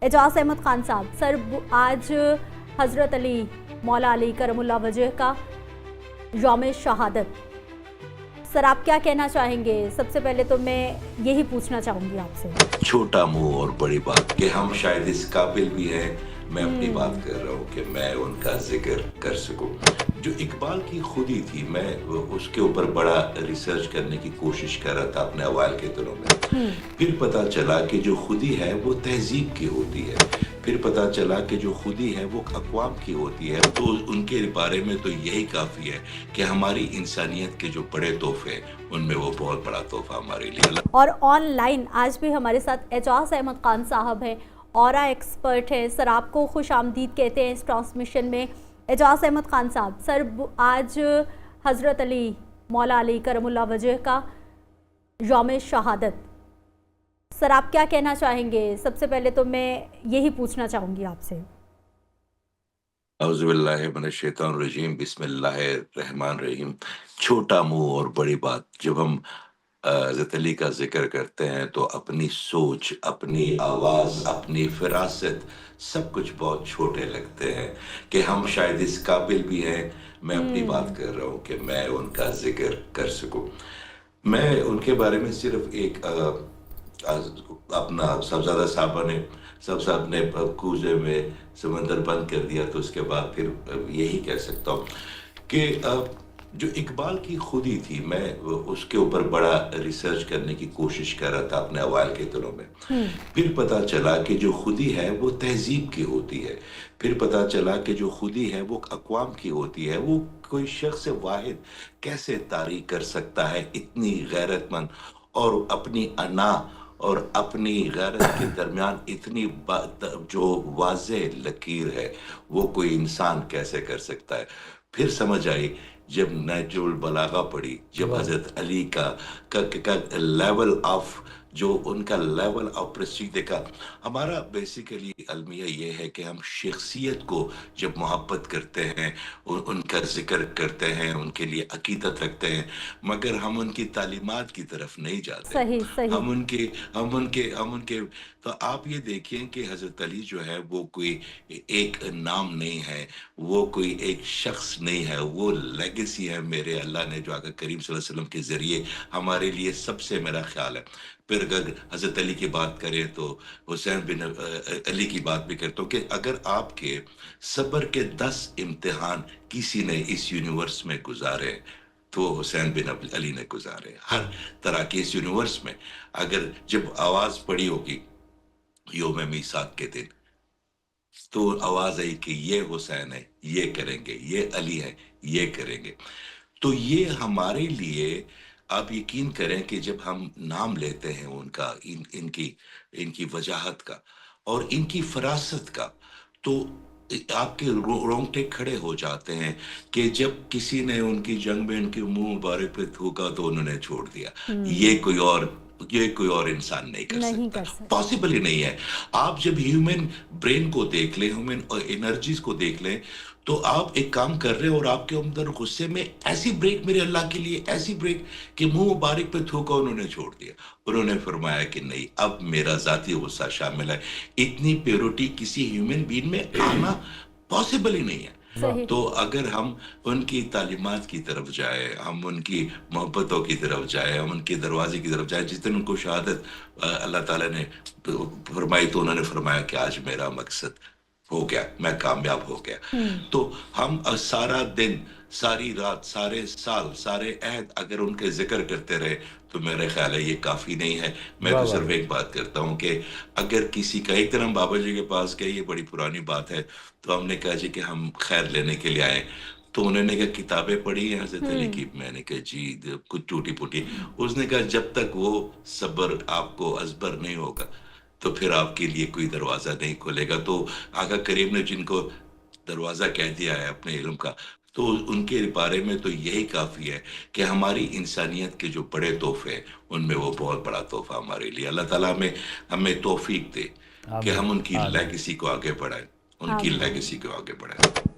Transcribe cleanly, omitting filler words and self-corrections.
एजाज अहमद खान साहब, सर आज हज़रत अली मौला अली करमुल्ला वजह का यौम शहादत, सर आप क्या कहना चाहेंगे? सबसे पहले तो मैं यही पूछना चाहूँगी आपसे। छोटा मुंह और बड़ी बात कि हम शायद इस काबिल भी हैं, मैं अपनी बात कर रहा हूँ कि मैं उनका जिक्र कर सकूँ। जो इकबाल की खुदी थी, मैं उसके ऊपर बड़ा रिसर्च करने की कोशिश कर रहा था अपने अवाइल के दिनों में। फिर पता चला कि जो खुदी है वो तहजीब की होती है। फिर पता चला कि जो खुदी है वो अक़वाम की होती है। तो उनके बारे में तो यही काफ़ी है कि हमारी इंसानियत के जो बड़े तोहफे, उनमें वो बहुत बड़ा तोहफा हमारे लिए। और ऑनलाइन आज भी हमारे साथ एजाज अहमद खान साहब हैं, ऑरा एक्सपर्ट हैं। सर आपको खुश आमदीद कहते हैं इस ट्रांसमिशन में। एजाज अहमद खान साहब, सर आज हज़रत अली मौला अली करमुल्ला वजह का यौम शहादत, सर आप क्या कहना चाहेंगे? सबसे पहले तो मैं यही पूछना चाहूँगी आपसे। औज़ुबिल्लाहि मिनश्शैतानिर्रजीम, बिस्मिल्लाहिर्रहमानिर्रहीम। छोटा मुंह और बड़ी बात। जब हम हज़रत अली का जिक्र करते हैं तो अपनी सोच, अपनी आवाज़, अपनी फ़िरासत, सब कुछ बहुत छोटे लगते हैं कि हम शायद इस काबिल भी हैं, मैं अपनी बात कर रहा हूँ कि मैं उनका जिक्र कर सकूँ। मैं उनके बारे में सिर्फ एक अपना साहबजादा साहब ने कूजे में समंदर बंद कर दिया, तो उसके बाद फिर यही कह सकता हूँ कि जो इकबाल की खुदी थी, मैं उसके ऊपर बड़ा रिसर्च करने की कोशिश कर रहा था अपने अवाइल के दिनों में। फिर पता चला कि जो खुदी है वो तहजीब की होती है। फिर पता चला कि जो खुदी है वो अक़वाम की होती है। वो कोई शख्स वाहिद कैसे तारीख कर सकता है इतनी गैरतमंद और अपनी अना और अपनी गैरत के दरमियान इतनी जो वाज़ेह लकीर है, वो कोई इंसान कैसे कर सकता है। फिर समझ आई जब नहजुल बलागा पढ़ी, जब हज़रत अली का लेवल ऑफ, जो उनका लेवल ऑफ प्रेस्टीज देखा। हमारा बेसिकली अलमिया ये है कि हम शख्सियत को जब मोहब्बत करते हैं, उनका जिक्र करते हैं, उनके लिए अकीदत रखते हैं, मगर हम उनकी तालीमात की तरफ नहीं जाते। सही सही। हम उनके तो आप ये देखिए कि हज़रत अली जो है वो कोई एक नाम नहीं है, वो कोई एक शख्स नहीं है, वो लेगेसी है मेरे अल्लाह ने जो आका करीम सल्लल्लाहु अलैहि वसल्लम के ज़रिए हमारे लिए सबसे, मेरा ख्याल है। फिर अगर हज़रत अली की बात करें तो हुसैन बिन अली की बात भी करता हूँ कि अगर आपके सब्र के 10 इम्तिहान किसी ने इस यूनिवर्स में गुजारे तो हुसैन बिन अली ने गुजारे। हर तरह के इस यूनिवर्स में अगर जब आवाज़ पड़ी होगी योम मीसाक के दिन, तो आवाज़ आई कि ये हुसैन है, ये करेंगे, ये अली है, ये करेंगे। तो ये हमारे लिए, आप यकीन करें कि जब हम नाम लेते हैं उनका, इनकी वजाहत का और इनकी फरासत का, तो आपके रोंगटे खड़े हो जाते हैं कि जब किसी ने उनकी जंग में उनके मुंह मुबारक पे थूका तो उन्होंने छोड़ दिया। ये कोई और इंसान नहीं कर सकता, पॉसिबल ही नहीं है। आप जब ह्यूमन ब्रेन को देख लें, ह्यूमन एनर्जीज को देख लें, तो आप एक काम कर रहे हो और आपके अंदर गुस्से में ऐसी ब्रेक, मेरे अल्लाह के लिए ऐसी ब्रेक कि मुंह मुबारक पे थूका, उन्होंने छोड़ दिया। उन्होंने फरमाया कि नहीं, अब मेरा जाती गुस्सा शामिल है। इतनी प्योरिटी किसी ह्यूमन बीइंग में आना पॉसिबल ही नहीं है। तो अगर हम उनकी तालीमात की तरफ जाए, हम उनकी मोहब्बतों की तरफ जाए, हम उनके दरवाजे की तरफ जाए, जिस दिन उनको शहादत अल्लाह ताला ने फरमाई तो उन्होंने फरमाया कि आज मेरा मकसद हो गया, मैं कामयाब हो गया। तो हम सारा दिन, सारी रात, सारे साल, सारे अहद अगर उनके जिक्र करते रहे तो मेरा ख्याल है ये काफ़ी नहीं है। मैं तो सिर्फ एक बात करता हूँ कि अगर किसी का, एक दिन हम बाबा जी के पास गए, ये बड़ी पुरानी बात है, तो हमने कहा जी कि हम खैर लेने के लिए आए। तो उन्होंने कहा किताबें पढ़ी हैं हज़रत अली की? मैंने कहा जी कुछ टूटी फूटी। उसने कहा जब तक वो सब्र आपको अजबर नहीं होगा तो फिर आपके लिए कोई दरवाज़ा नहीं खुलेगा। तो आका करीम ने जिनको दरवाज़ा कह दिया है अपने इल्म का, तो उनके बारे में तो यही काफ़ी है कि हमारी इंसानियत के जो बड़े तोहफे हैं, उनमें वो बहुत बड़ा तोहफा हमारे लिए। अल्लाह ताला हमें तौफीक दे कि हम उनकी लेगेसी को आगे बढ़ाएं, उनकी लेगेसी को आगे बढ़ाएं।